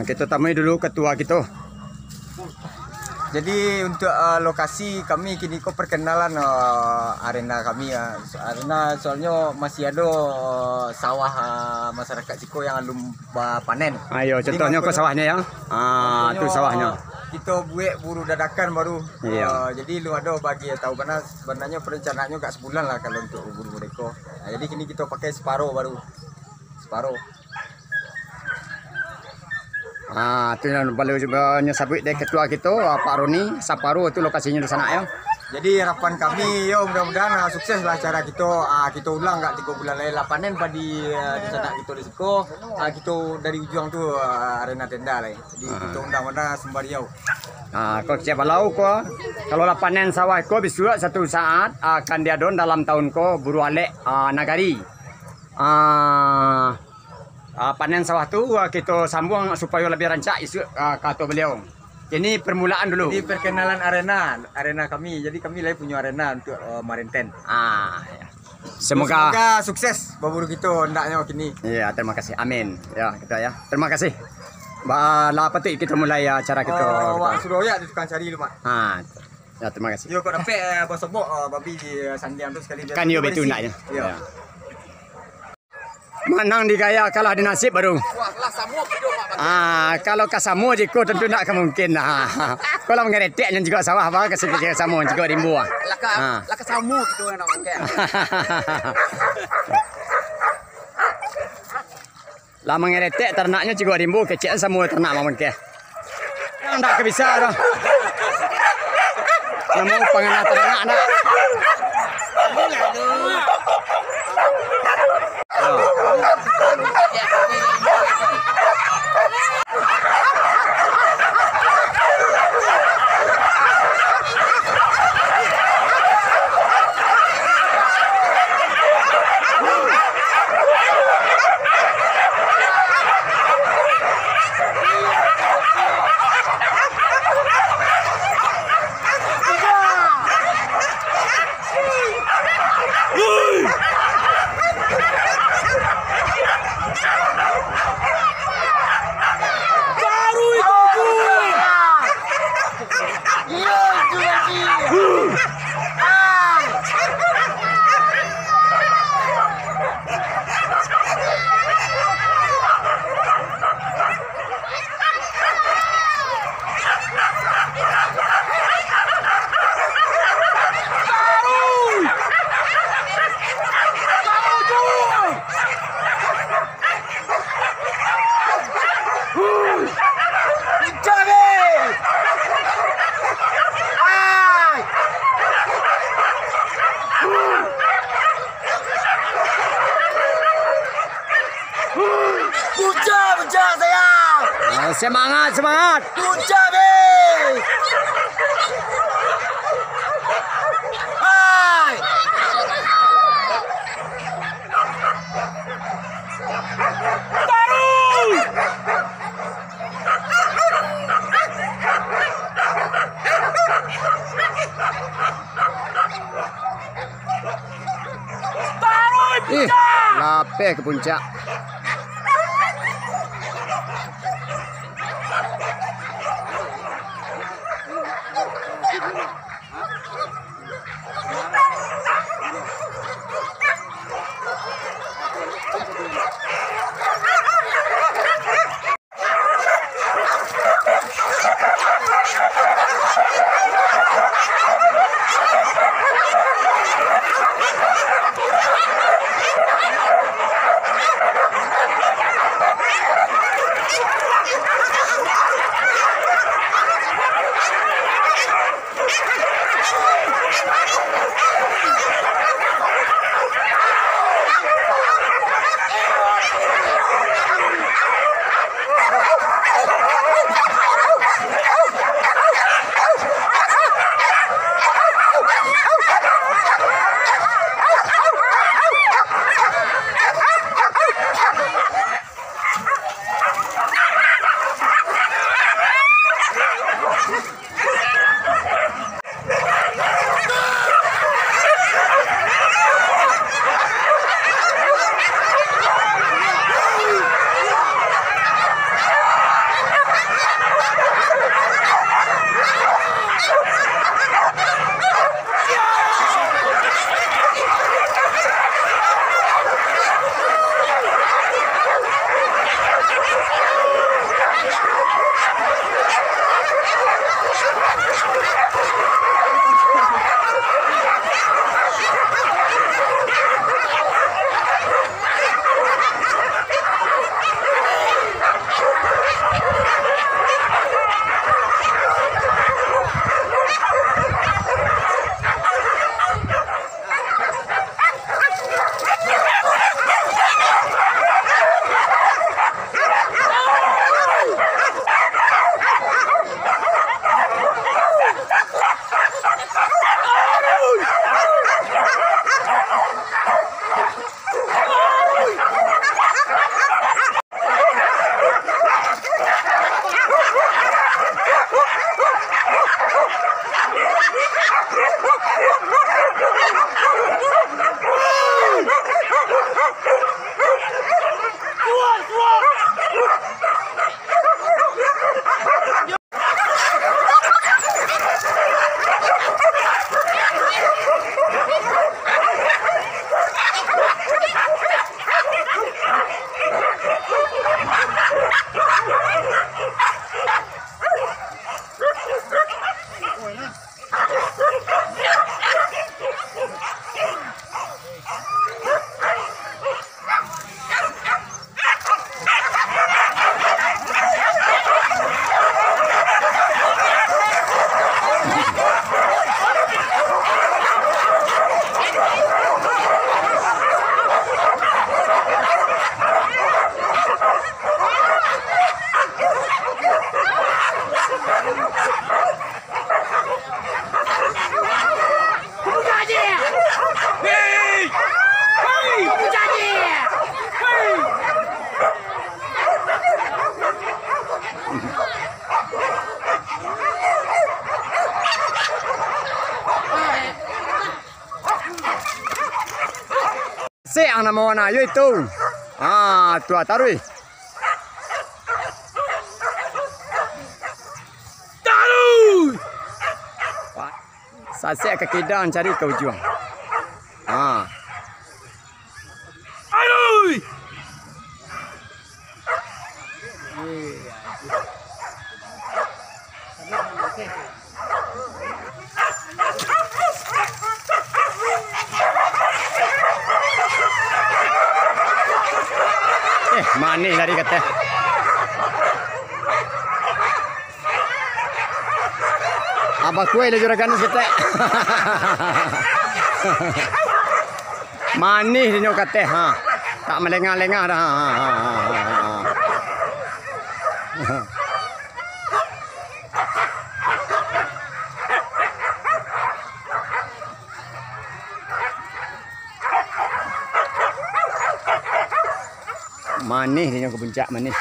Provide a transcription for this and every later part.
Kita temui dulu ketua kita. Jadi untuk lokasi kami kini kok perkenalan arena kami ya. Arena soalnya masih ada sawah masyarakat Ciko yang belum panen. Ayo contohnya ke sawahnya ya. Itu sawahnya. Kita buat buru dadakan baru. Iya. Jadi lu ada bagi tahu karena sebenarnya perencanaannya gak sebulan lah kalau untuk buru mereka. Nah, jadi kini kita pakai separuh baru. Separuh. Itu yang boleh nyebut deh ketua kita Pak Roni Saparu, itu lokasinya di sana ya. Jadi harapan kami yo mudah-mudahan sukses lah cara kita ulang nggak 3 bulan lain panen padi di sana kita di Siko kita dari ujung tuh arena tenda lah. Jadi kita undang-undang sembari yau. Kalau siapa lau ko kalau panen sawah ko bisa satu saat akan diadon dalam tahun ko buru alek nagari. Panen sawah tu kita sambung supaya lebih rancak isu kata beliau. Ini permulaan dulu. Ini perkenalan arena kami. Jadi kami lagi punya arena untuk Marenten. Ya. Semoga sukses baburu kita hendaknya kini. Iya, terima kasih. Amin. Ya, kita ya. Terima kasih. Lah apa tu kita mulai acara kita. Sudah ya tukang cari dulu, Mak. Ya, terima kasih. Yo kok dapat bosok babi di sandian tu sekali. Kan yo betul naknya. Ya. Menang di gaya kalah di nasib baru. Kalau kasamu jiko tentu nak kemungkin. Kalau mengereteknya juga sawah apa kasih kasamu juga rimbu. Laka samu gitu nak mangke. Lah mengeretek ternaknya juga rimbu kecil semua ternak mangke. Yang tak bisa dah. Nemu pengenah ternak nak. Puncak sayang. Semangat. Puncak be. Hai. Lapeh ke puncak. Se ang nama wana yo itu. Tua tarui. Taruh. Saya ke kidang cari kau juang. Aduh. Manis lari kata. Abah kue le juragan kita. Manis dinyo kata tak melengah-lengah dah. Manis dia ke puncak manis.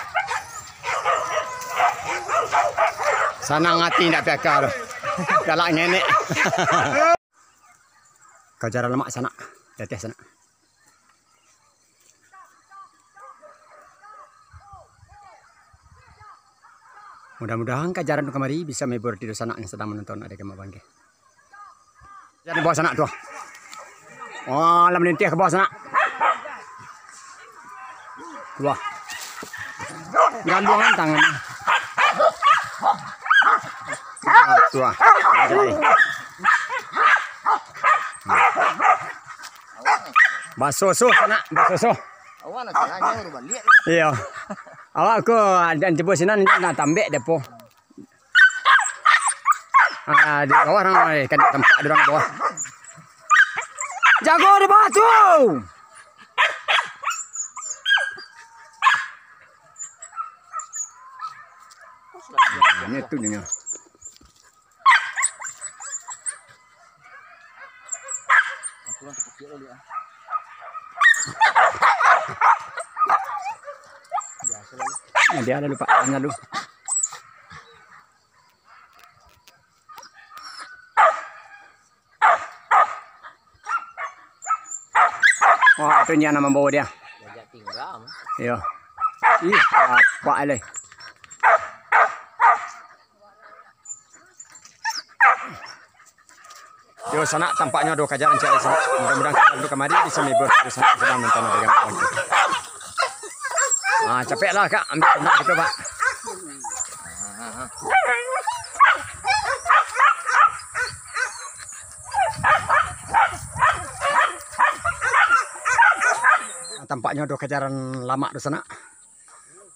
Sana ngati nak piakar. Galak ngenek. Kajaran lemak sana. Di atas sana. Mudah-mudahan kajaran tu kemari bisa menghibur di sana yang sedang menonton ada kemak bangke. Jadi bawah sana tu. Wah, lam lintih ke bawah sana. Wah, ganduangan tangan. Tua, baso-so sana, baso-so. Awak nak tanya baru balik. Iya, awak aku dan jebus sini nak tambah depo. Di bawah orang kan tempat di orang bawah. Jago di bawah tu. Ini tu dia. Dia ada lupa tanya dulu. Wah, itu dia nama bawa dia. Jajak tinggal. Iya. Ih, apa leh? Yo sana tampaknya ada kajaran cari sana. Mudah-mudahan kajaran itu kemari bisa menghibur di sana sedang menonton dengan konten. Capek lah kak, ambil tenang gitu pak. Tampaknya ada kajaran lama di sana.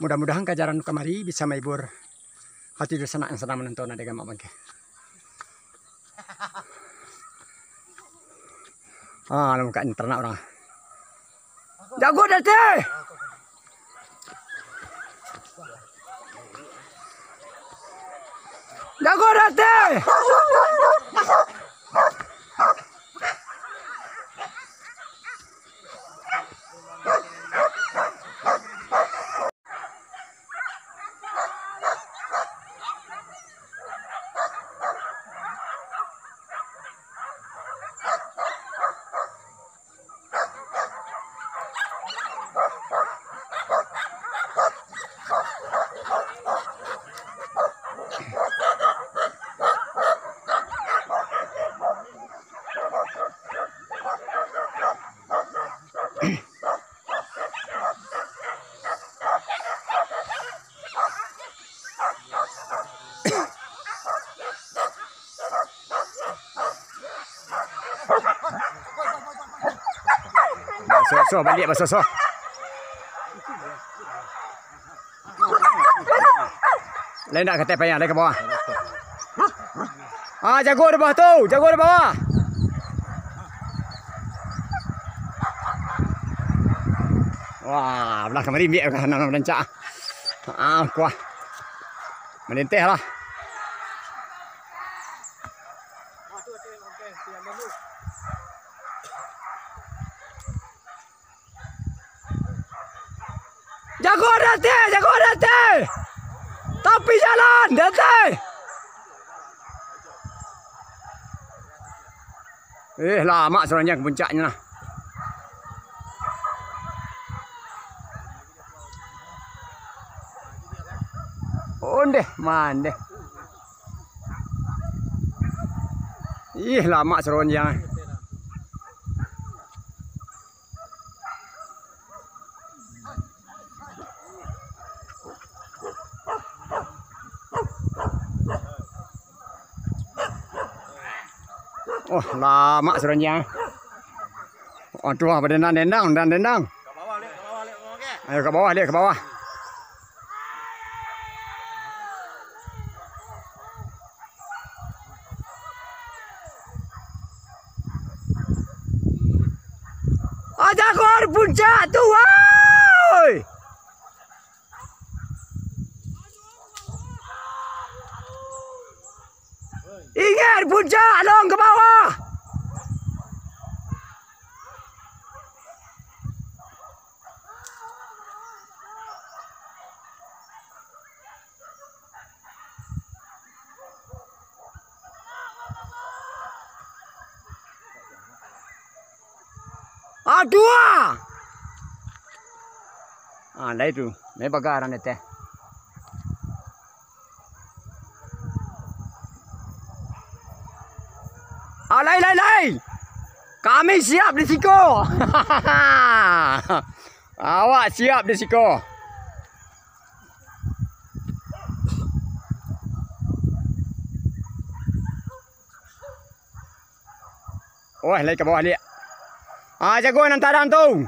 Mudah-mudahan kajaran kemari bisa menghibur hati di sana yang sedang menonton dengan mak bangke. Muka ternak orang. Jago dah teh. Jago dah teh. So balik baso. Lain nak kata payah, lain ke bawah. Jago di bawah tu, jago di bawah. Wah, belah kemari biar kan nak mencak. Kuah. Melintih lah. Jago dah teh. Api jalan, datang. Lama sebenarnya ke puncaknya lah. Ondeh, mandeh. Lama seronjang. Oh, lama seronjang. Aduh, pada dendang, dan dendang. Ayo ke bawah, lihat ke bawah. Jaguar puncak tu, woi. Ingat puncak, long ke bawah. Dua. Dah itu. Ini bagaran itu. Lai. Kami siap di siko. Awak siap di siko. Oh, lai ke bawah lihat. Jago nantaran tu.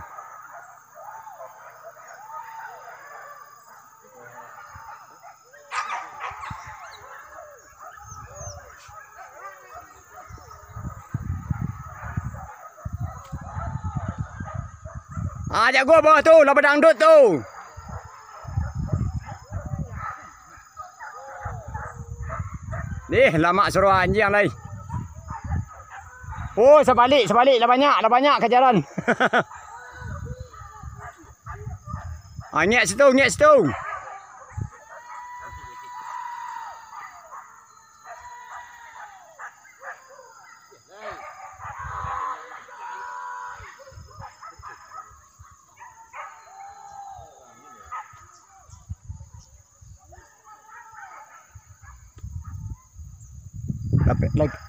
Jago bawah tu, lah dangdut tu. Nih, lama suruh anjing lai. Oh, sebalik, lah banyak kejaran. Ngek situ.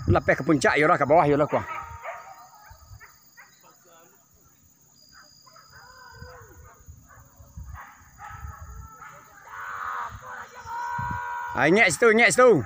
Lapeh ke puncak yolah, ke bawah yolah kuah. Ngek situ.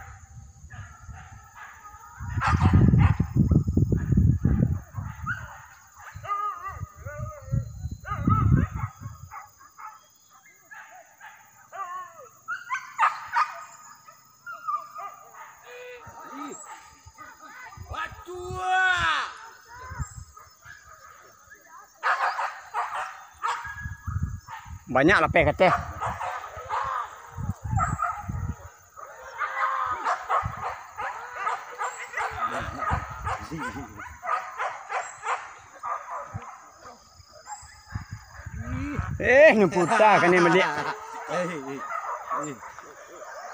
Banyak lapeh kateh. Nyuputa kan ni melik.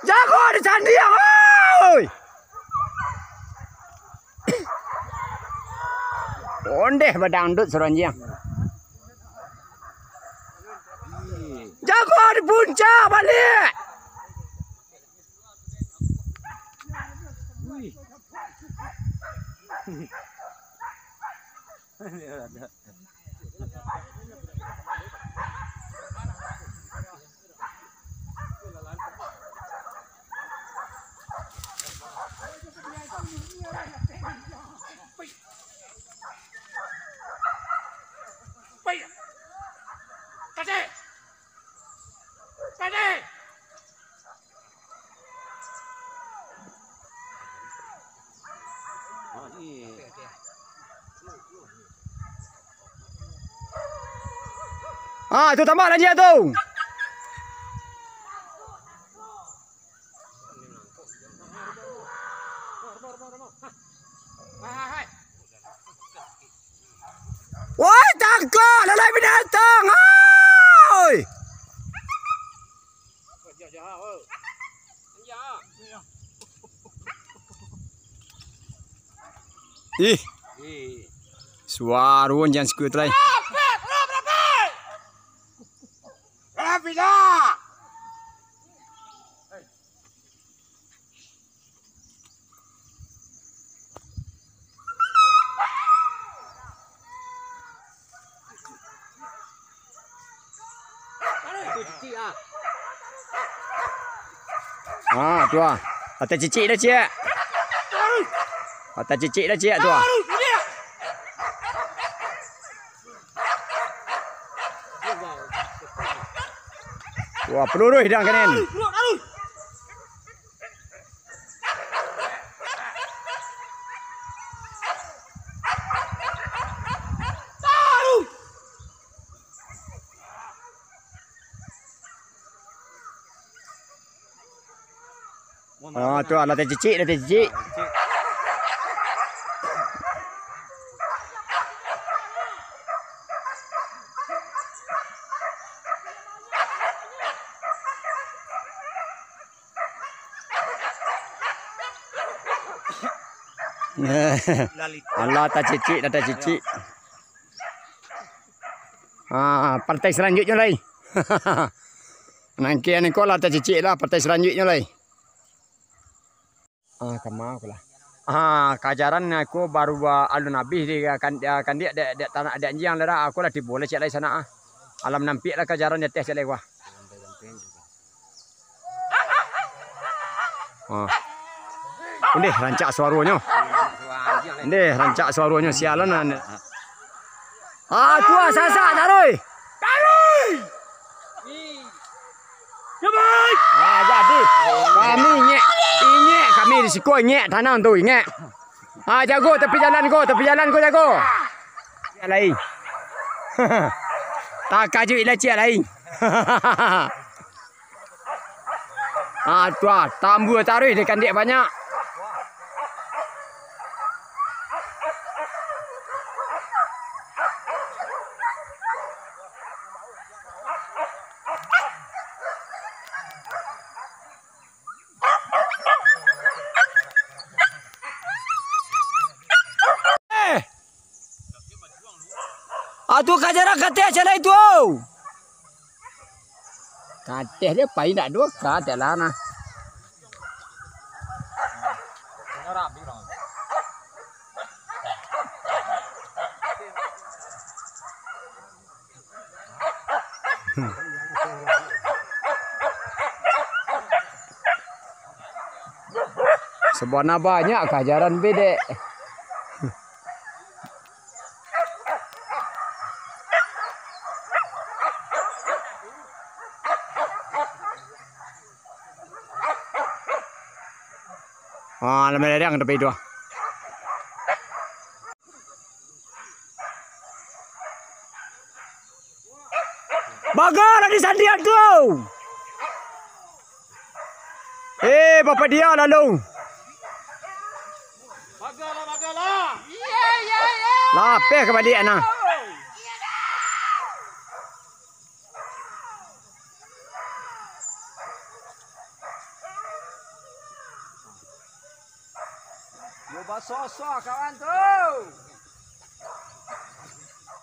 Jago di sandiang, oi. Ondeh badangdut seronjang. Jago di puncak balik. Tu tambah lagi tu. Woi, tangkap lalai binatang. Oi. Ih. Suarun jangan sekut lagi. Ah, tu ah. Atas cicik dah cik. Atas cicik dah cik tu ah. Wah, peluru hidang kanan. Oh, tu lah atas cicik, atas cicik. Allah tak cicik, tak cicik. Ah, partai selanjutnya lagi. Nangki ni kau lah tak cicik lah partai selanjutnya lagi. Ah, kemau lah. Ah, kajaran aku baru alun habis dia kan dia tanah ada anjing lah aku lah boleh cek lagi sana ah. Alam nampik lah kajaran dia tes cek lagi wah. Ah. Ini rancak suaranya. Ini rancak suaranya sialan. Ah, tua sasak taroi. Taroi. Cepat. Ah, jadi kami nyek kami di siko nyek tanah tu nyek. Ah, jago tepi jalan ko jago. Cik lain. Tak kaju ila cik lain. Ah, tua tambu taroi dekan dia banyak. Atu kajaran kateh cala itu. Kateh dia pai nak dua kateh lah nah. Sebenarnya banyak kajaran beda. Ah, lemah lerang tepi tu. Bagar di sandian tu. Bapak dia lalu. Bagarlah. Iya. Lapeh ke balik anak. Coba sosok kawan tu.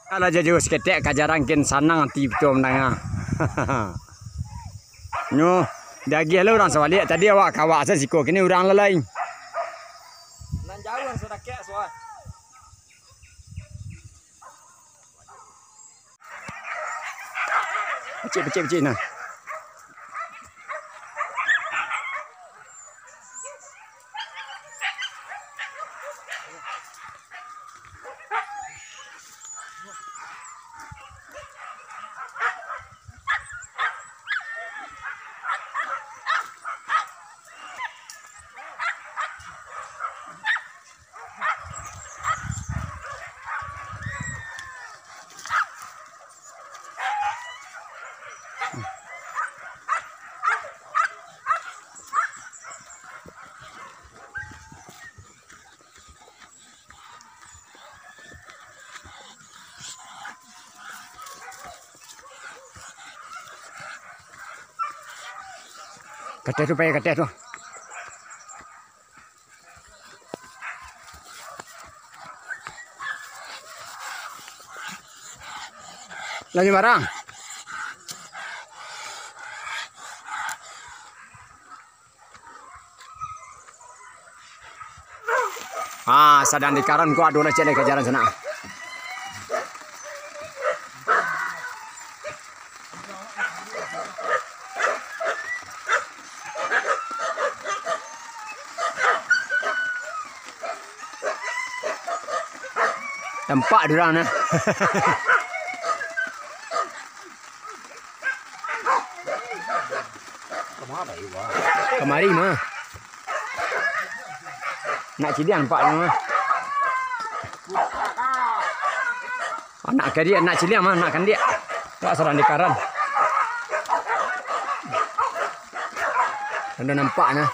Kalau jauh seketek kajaran ken sanang ti betul menang. No, dagi lah orang sawalik tadi awak kawak saya siko kini orang lain. Nan jauh sudah kek soal. Becik nah. Kateh tu payah kateh tu. Lagi barang. Sedang di karan ku aduh lah cek kejaran sana. Tempat durang nah. Kemari mah. Nak cidian pak mah. Anak ke dia nak cidian mah nak kan dia. Tak serang di karan. Anda nampak nah.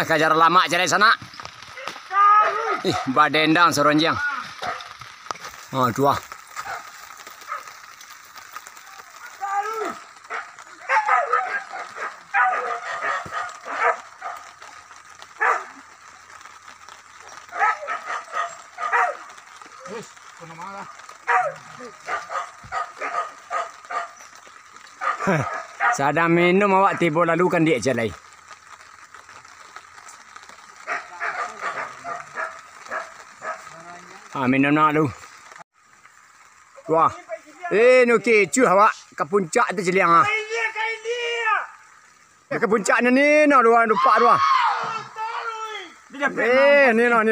Kajar lama cari sana. Badendang seronjang. Dua. Sadang minum awak tiba lalu kan dia jalai. Minum nak lu. Wah. Nu kecu awak ke puncak tu jeliang ah. Ke puncak ni nak lupa dua. Ni no.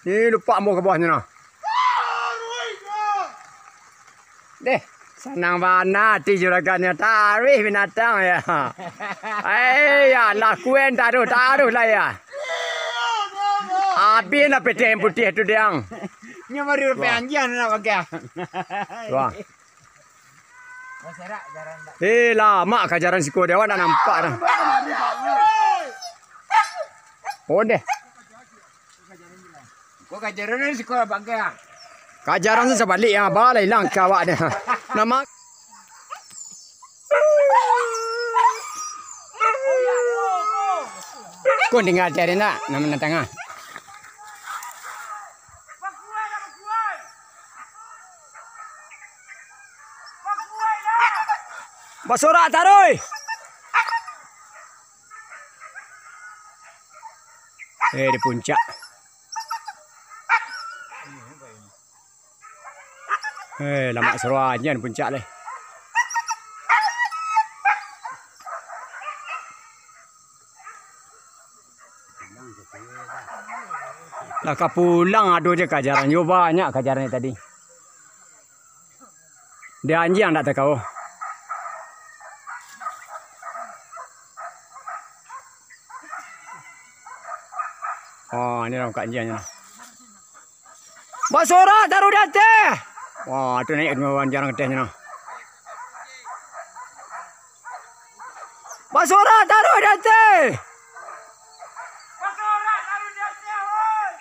Ni lupa mau ke bawah ni no. Deh, senang banget ti juragannya tarik binatang ya. Ya lah kuen taruh lah ya. Habis lah peti yang putih tu diang. Nya mari penjanjian nak pakai. Wah. Lama kajaran siko dia nak nampak dah. Oh deh. Kau kajaran siko pakai. Kajaran tu sebalik ya, balai hilang kawak dia. Nama kau tinggal cari nak nama tengah. Basura taruh. Di puncak. Lama seruannya di puncak leh. Lah pulang aduh je kajaran. Yo banyak kajaran tadi. Dia anjing tak tahu. Ini orang kat anjingnya. Basura taruh di atas. Wah, tu naik dengan jarang ketahnya. Basura taruh di atas. Basura taruh di atas, woi.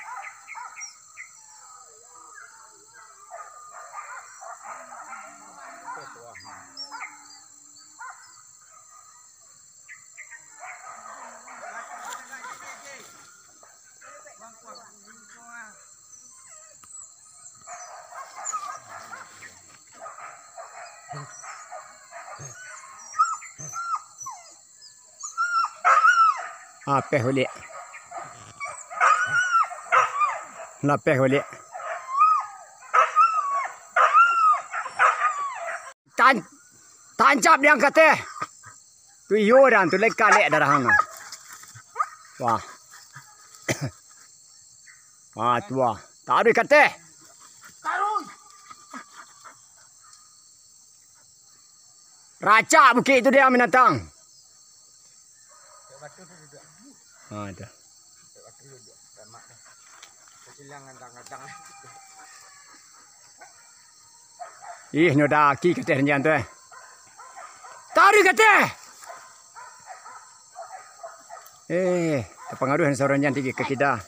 Peh balik. Lapeh balik. Tancap dia angkat teh. Tu iyo dan tu leka lek darah hang. Wah. Tua. Taruh ikat teh. Taruh. Raca bukit itu dia binatang. Ada. Nyodaki kateh renjan tu. Tarik kateh. Terpengaruh seorang renjan tinggi ke kita.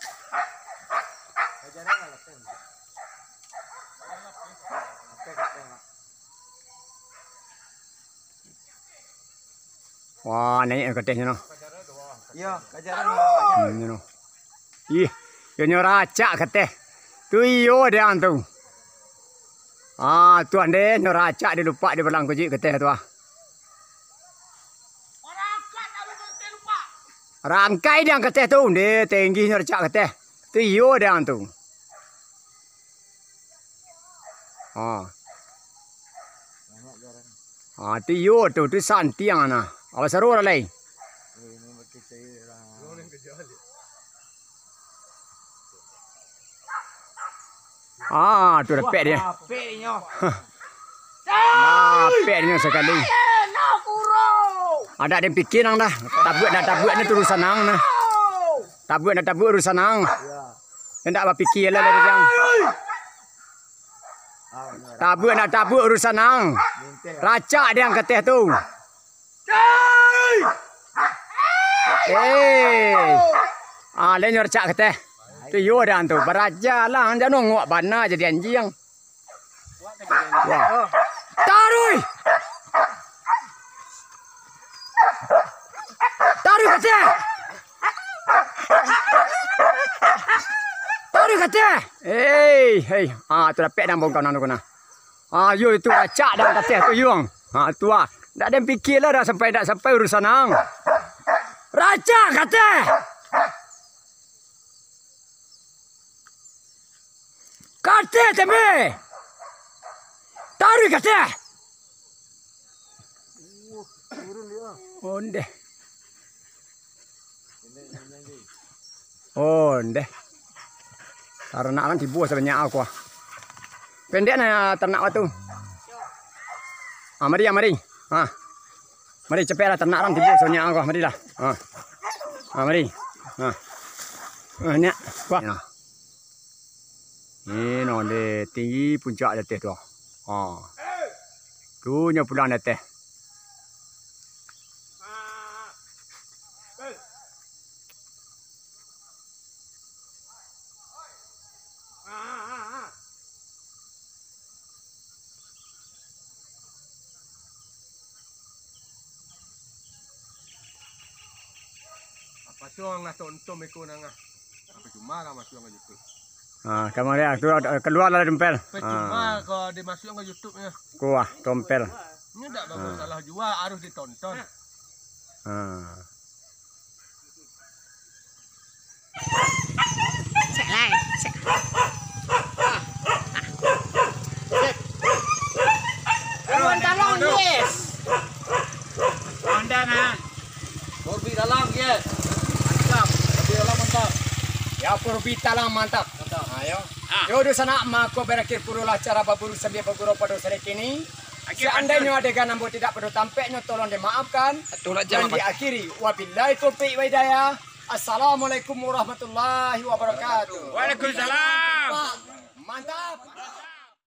Wah, naik ketehnya no. Iya, kajaran. No. Ih, yo nyoracak keteh. Tu iyo dia antu. Ah, tuan deh nyoracak dia lupa dia belang kucing keteh tu ah. Orang kat tak boleh lupa. Rangkai dia keteh tu, dia tinggi nyoracak keteh. Tu iyo dia antu. Ah. Ah, tu iyo tu santiang ana. Awas seru lah lai. Ah, tu repek dia. Apenya. Repek dia sekali. Nak kurau. Ada dia fikir nang dah. Tabuat ni urusan nang nah. Tabuat urusan nang. Hendak apa fikir lah dia yang. Tabuat urusan nang. Racak dia yang keteh tu. Ah, lain racak keteh. Tu yo dah tu. Beraja lah anda nongok bana jadi anjing. Wah. Taruh. Taruh keteh. Taruh keteh. Hey. Ah, tu dapat dah bongkau nang tu kena. Ah, yo itu racak dah keteh tu yung. Ah, tu ah. Dak ada fikir lah dah sampai urusan nang. Racak keteh. Kate teme. Taruh kate. Onde. Onde. Ternak kan tibu sebanyak aku. Pendek na ternak waktu. Ah, mari. Ah. Mari cepatlah ternak kan tibu sebanyak aku. Marilah. Ah. Ah, mari. Ah. Ah, ni. Wah. Ini nonde tinggi puncak jatih tu. Ah. Tu nya pulang jatih. Apa suang lah tonton meko nangah. Apa cuma lah masuk ke YouTube. Ah, kamu lihat tu keluar lah dompel. Cuma kalau dimasukkan ke YouTube-nya. Kuah dompel. Ini tak masalah jual, harus ditonton. Ah. Cek lai. Cek. Kawan tolong yes. Anda nah. Korbi dalam yes. Mantap. Korbi dalam mantap. Ya purbi talang mantap. Ayo. Yo di sana mako berakhir purulah cara baburu sambil baburu pada sore kini. Seandainya adegan ambo tidak perlu tampaknya tolong dimaafkan. Dan diakhiri wabillahi taufiq wa hidayah. Assalamualaikum warahmatullahi wabarakatuh. Waalaikumsalam. Mantap.